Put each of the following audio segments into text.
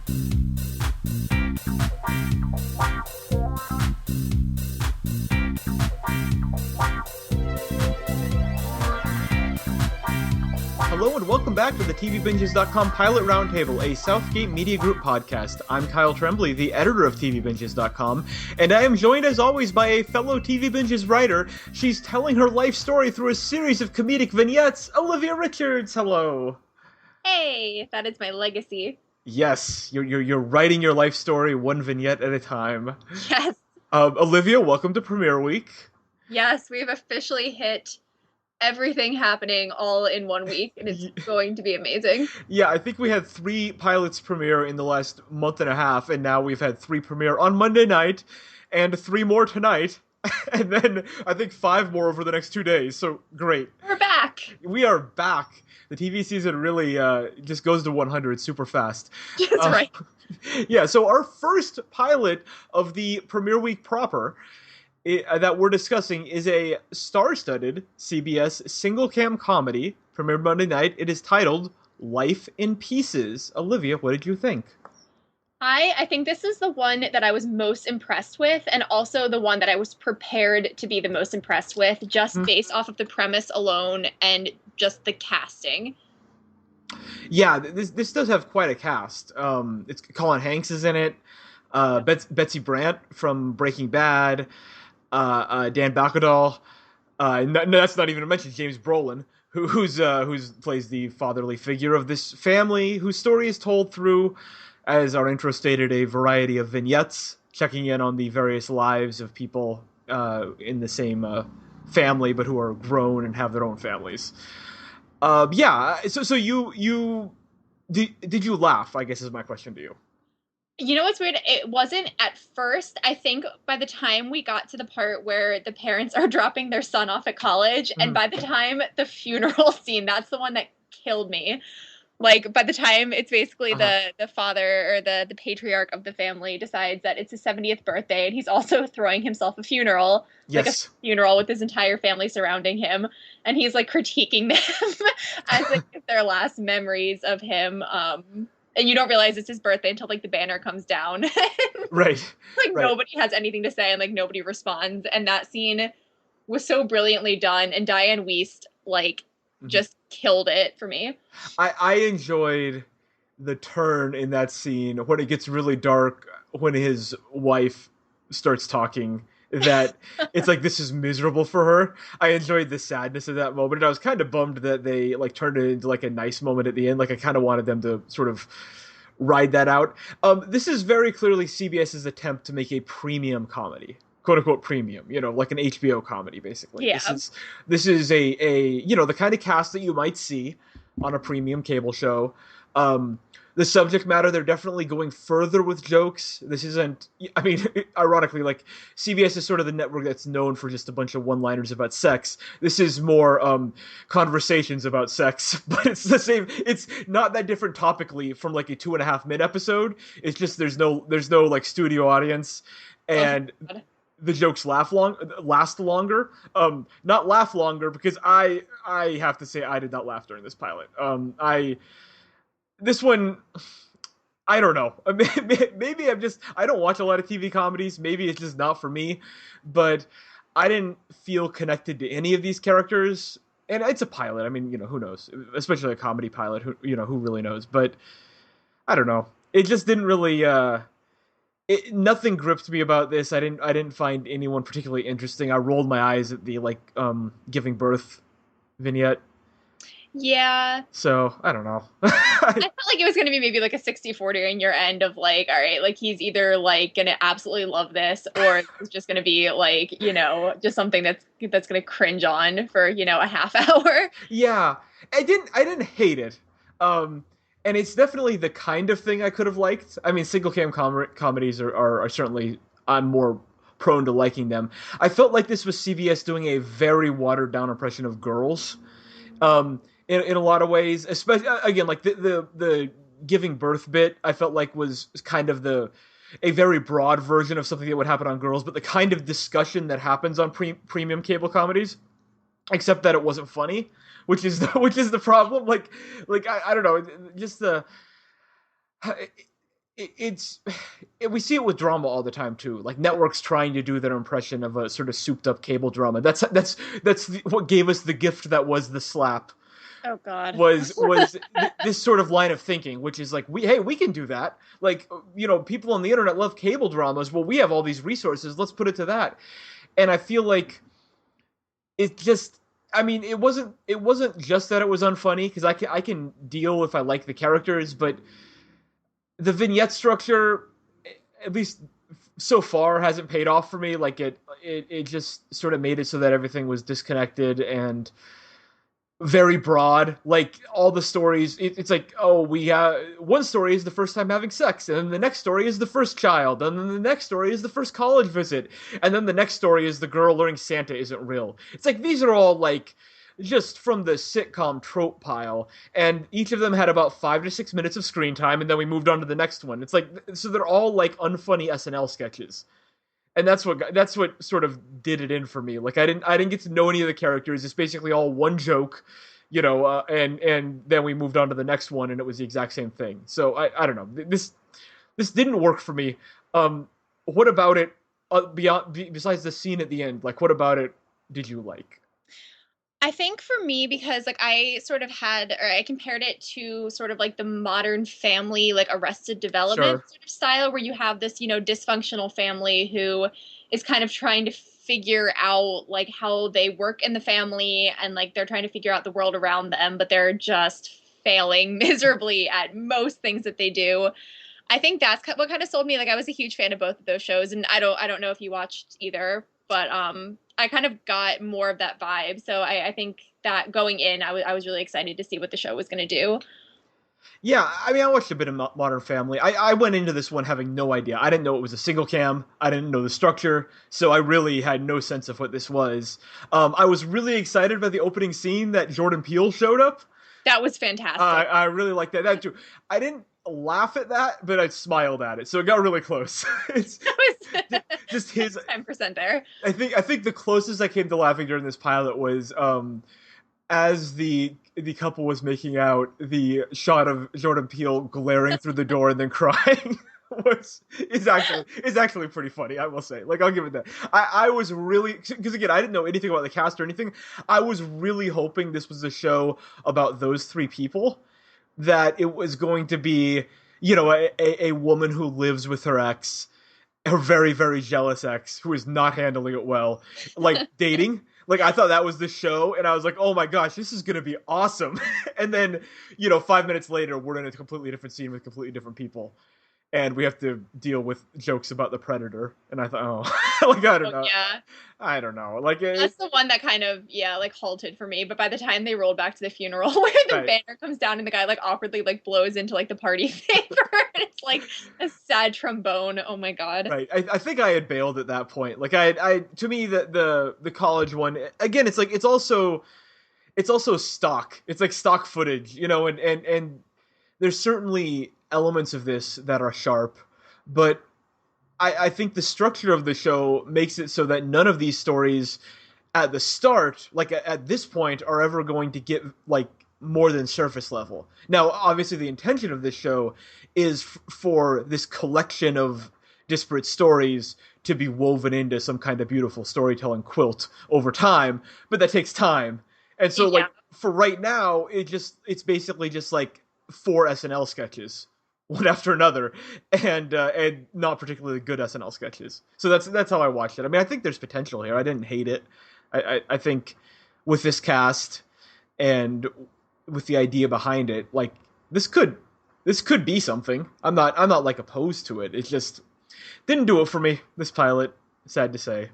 Hello and welcome back to the TVBinges.com Pilot Roundtable, a Southgate Media Group podcast. I'm Kyle Tremblay, the editor of TVBinges.com, and I am joined as always by a fellow TV Binges writer. She's telling her life story through a series of comedic vignettes. Olivia Richards, hello. Hey, that is my legacy. Yes, you're writing your life story one vignette at a time. Yes. Olivia, welcome to Premiere Week. Yes, we've officially hit everything happening all in 1 week, and it's going to be amazing. Yeah, I think we had 3 pilots premiere in the last month and a half, and now we've had 3 premiere on Monday night, and 3 more tonight, and then I think 5 more over the next 2 days, so great. We're back! We are back. The TV season really just goes to 100 super fast. That's right. Yeah, so our first pilot of the premiere week proper that we're discussing is a star-studded CBS single-cam comedy, premiered Monday night. It is titled Life in Pieces. Olivia, what did you think? I think this is the one that I was most impressed with, and also the one that I was prepared to be the most impressed with, just based off of the premise alone and just the casting. Yeah, this does have quite a cast. It's Colin Hanks is in it, Betsy Brandt from Breaking Bad, Dan Bacadol. No, that's not even to mention James Brolin, who plays the fatherly figure of this family, whose story is told through, as our intro stated, a variety of vignettes, checking in on the various lives of people in the same family, but who are grown and have their own families. Yeah. So you did you laugh? I guess is my question to you. You know what's weird? It wasn't at first. I think by the time we got to the part where the parents are dropping their son off at college, and by the time the funeral scene, that's the one that killed me. Like, by the time it's basically the father or the patriarch of the family decides that it's his 70th birthday, and he's also throwing himself a funeral, yes. like a funeral with his entire family surrounding him, and he's like critiquing them as like their last memories of him. And you don't realize it's his birthday until like the banner comes down. Right. Like nobody has anything to say, and like nobody responds. And that scene was so brilliantly done, and Diane Wiest just killed it for me. I enjoyed the turn in that scene when it gets really dark, when his wife starts talking, that it's like this is miserable for her. I enjoyed the sadness of that moment, and I was kind of bummed that they like turned it into like a nice moment at the end. Like I kind of wanted them to sort of ride that out. This is very clearly CBS's attempt to make a premium comedy. "Quote unquote premium," like an HBO comedy, basically. Yeah. This is a the kind of cast that you might see on a premium cable show. The subject matter, they're definitely going further with jokes. This isn't, I mean, ironically, like CBS is sort of the network that's known for just a bunch of one-liners about sex. This is more conversations about sex, but it's the same. It's not that different topically from like a 2.5 Min episode. It's just there's no like studio audience, and the jokes last longer. Not laugh longer, because I have to say I did not laugh during this pilot. This one, I don't know. Maybe I don't watch a lot of TV comedies. Maybe it's just not for me, but I didn't feel connected to any of these characters. And it's a pilot. I mean, who knows? Especially a comedy pilot, who really knows? But I don't know. It just didn't really, nothing gripped me about this. I didn't find anyone particularly interesting. I rolled my eyes at the giving birth vignette. Yeah. So, I don't know. I felt like it was going to be maybe like a 60-40 in your end of like, all right, like he's either like going to absolutely love this, or it's just going to be like, just something that's going to cringe on for, a half hour. Yeah. I didn't hate it. And it's definitely the kind of thing I could have liked. I mean, single cam comedies are certainly, I'm more prone to liking them. I felt like this was CBS doing a very watered down impression of Girls. In a lot of ways, especially again, like the giving birth bit, I felt like was kind of a very broad version of something that would happen on Girls, but the kind of discussion that happens on premium cable comedies, except that it wasn't funny, which is the problem. Like I don't know, just it's we see it with drama all the time too. Like networks trying to do their impression of a sort of souped up cable drama. What gave us the gift that was the slap. Oh God. Was this sort of line of thinking, which is like, we can do that. Like, people on the internet love cable dramas. Well, we have all these resources. Let's put it to that. And I feel like it just. I mean, it wasn't just that it was unfunny, because I can deal if I like the characters, but the vignette structure, at least so far, hasn't paid off for me. Like it just sort of made it so that everything was disconnected and very broad. Like all the stories, it's like, oh, we have one story is the first time having sex, and then the next story is the first child, and then the next story is the first college visit, and then the next story is the girl learning Santa isn't real. It's like these are all like just from the sitcom trope pile, and each of them had about 5 to 6 minutes of screen time, and then we moved on to the next one. It's like, so they're all like unfunny SNL sketches, and that's what sort of did it in for me. Like I didn't get to know any of the characters. It's basically all one joke, and then we moved on to the next one, and it was the exact same thing. So I don't know. This didn't work for me. What about it? Besides the scene at the end, like what about it did you like? I think for me, because like I sort of had, or I compared it to sort of like the Modern Family, like Arrested Development Sure. sort of style, where you have this, dysfunctional family who is kind of trying to figure out like how they work in the family, and like they're trying to figure out the world around them, but they're just failing miserably at most things that they do. I think that's what kind of sold me. Like I was a huge fan of both of those shows, and I don't know if you watched either, but I kind of got more of that vibe. So I think that going in, I was really excited to see what the show was going to do. Yeah, I mean, I watched a bit of Modern Family. I went into this one having no idea. I didn't know it was a single cam. I didn't know the structure, so I really had no sense of what this was. I was really excited by the opening scene that Jordan Peele showed up. That was fantastic. I really liked that too. I didn't laugh at that, but I smiled at it, so it got really close. It's That was just his. 10% there. I think the closest I came to laughing during this pilot was as the couple was making out, the shot of Jordan Peele glaring through the door and then crying is actually pretty funny. I will say, like, I'll give it that. I was really, because again, I didn't know anything about the cast or anything. I was really hoping this was a show about those three people, that it was going to be, a woman who lives with her ex, her very, very jealous ex who is not handling it well, like dating. Like I thought that was the show, and I was like, "Oh my gosh, this is gonna be awesome!" And then, 5 minutes later, we're in a completely different scene with completely different people, and we have to deal with jokes about the predator. And I thought, oh, like I don't Oh know, yeah. I don't know, like That's the one that kind of, yeah, like halted for me. But by the time they rolled back to the funeral where the right, banner comes down and the guy like awkwardly like blows into like the party favor, and it's like a sad trombone. Oh my God. right. I think I had bailed at that point. Like to me, the college one again, it's like it's also stock. It's like stock footage, and there's certainly elements of this that are sharp, but I think the structure of the show makes it so that none of these stories at the start, like at this point, are ever going to get like more than surface level. Now, obviously, the intention of this show is for this collection of disparate stories to be woven into some kind of beautiful storytelling quilt over time, but that takes time. And so, like, Yeah. for right now, it's basically just like four SNL sketches, one after another, and not particularly good SNL sketches. So that's how I watched it. I mean, I think there's potential here. I didn't hate it. I think with this cast and with the idea behind it, like this could be something. I'm not like opposed to it. It just didn't do it for me. This pilot, sad to say.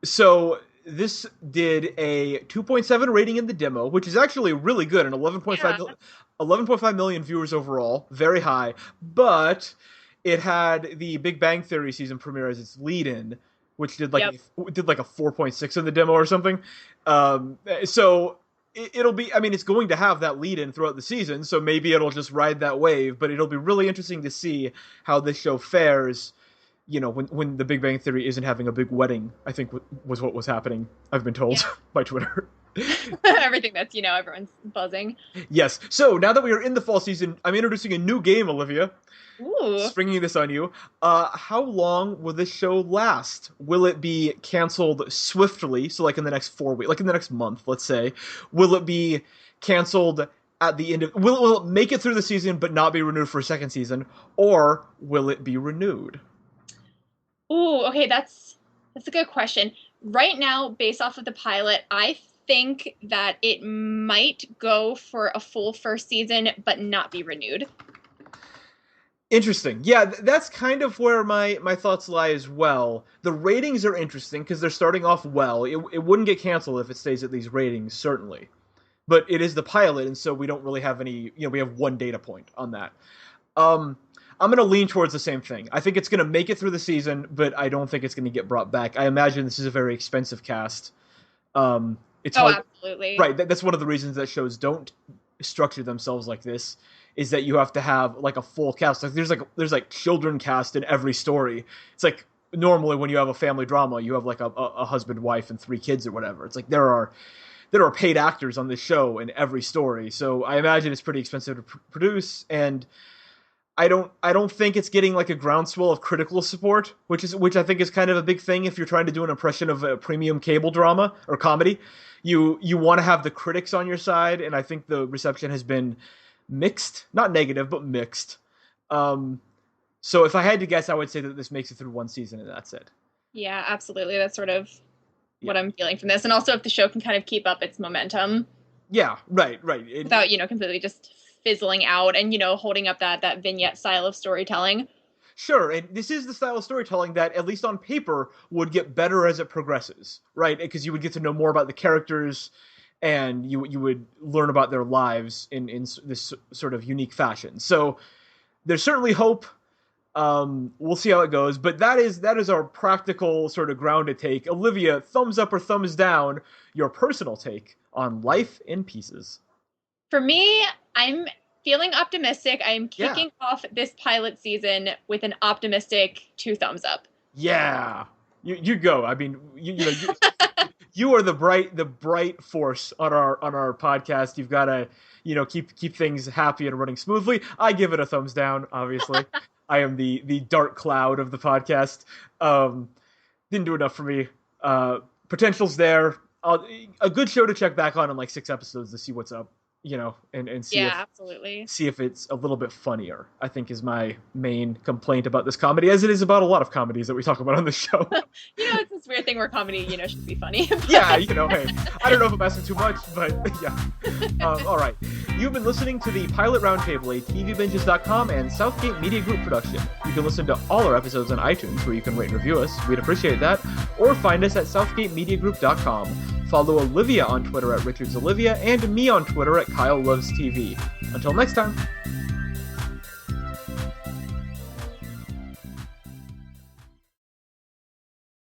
So this did a 2.7 rating in the demo, which is actually really good, and Yeah. 11.5 million viewers overall, very high. But it had the Big Bang Theory season premiere as its lead-in, which Yep. did like a 4.6 in the demo or something. So it'll be. I mean, it's going to have that lead-in throughout the season, so maybe it'll just ride that wave. But it'll be really interesting to see how this show fares. When the Big Bang Theory isn't having a big wedding, I think was what was happening. I've been told Yeah. by Twitter. Everything that's, everyone's buzzing. Yes. So now that we are in the fall season, I'm introducing a new game, Olivia. Ooh. Springing this on you. How long will this show last? Will it be canceled swiftly? So, like in the next 4 weeks, like in the next month, let's say. Will it be canceled at the end of? Will it make it through the season but not be renewed for a second season, or will it be renewed? Ooh, okay, that's a good question. Right now, based off of the pilot, I think that it might go for a full first season but not be renewed. Interesting. Yeah, that's kind of where my thoughts lie as well. The ratings are interesting because they're starting off well. It wouldn't get canceled if it stays at these ratings, certainly. But it is the pilot, and so we don't really have any, we have one data point on that. I'm going to lean towards the same thing. I think it's going to make it through the season, but I don't think it's going to get brought back. I imagine this is a very expensive cast. It's hard, absolutely. right, that's one of the reasons that shows don't structure themselves like this, is that you have to have like a full cast. Like there's like children cast in every story. It's like normally when you have a family drama, you have like a husband, wife, and 3 kids or whatever. It's like there are paid actors on this show in every story. So I imagine it's pretty expensive to produce, and I don't think it's getting like a groundswell of critical support, which I think is kind of a big thing if you're trying to do an impression of a premium cable drama or comedy. You want to have the critics on your side, and I think the reception has been mixed, not negative, but mixed. So if I had to guess, I would say that this makes it through one season and that's it. Yeah, absolutely. That's sort of what I'm feeling from this. And also if the show can kind of keep up its momentum. Yeah, right. Without, completely just fizzling out and, holding up that vignette style of storytelling. Sure, and this is the style of storytelling that, at least on paper, would get better as it progresses, right? Because you would get to know more about the characters, and you would learn about their lives in this sort of unique fashion. So there's certainly hope. We'll see how it goes, but that is our practical sort of grounded take. Olivia, thumbs up or thumbs down, your personal take on Life in Pieces. For me, I'm feeling optimistic. I'm kicking off this pilot season with an optimistic 2 thumbs up. Yeah, you go. I mean, you are the bright force on our podcast. You've got to keep things happy and running smoothly. I give it a thumbs down. Obviously, I am the dark cloud of the podcast. Didn't do enough for me. Potential's there. A good show to check back on in like 6 episodes to see what's up. And see absolutely. See if it's a little bit funnier, I think, is my main complaint about this comedy, as it is about a lot of comedies that we talk about on the show. It's this weird thing where comedy, should be funny. Yeah, hey, I don't know if I'm asking too much, but yeah. All right. You've been listening to the Pilot Roundtable, a TVBinges.com and Southgate Media Group production. You can listen to all our episodes on iTunes, where you can rate and review us. We'd appreciate that. Or find us at southgatemediagroup.com. Follow Olivia on Twitter at RichardsOlivia and me on Twitter at KyleLovesTV. Until next time.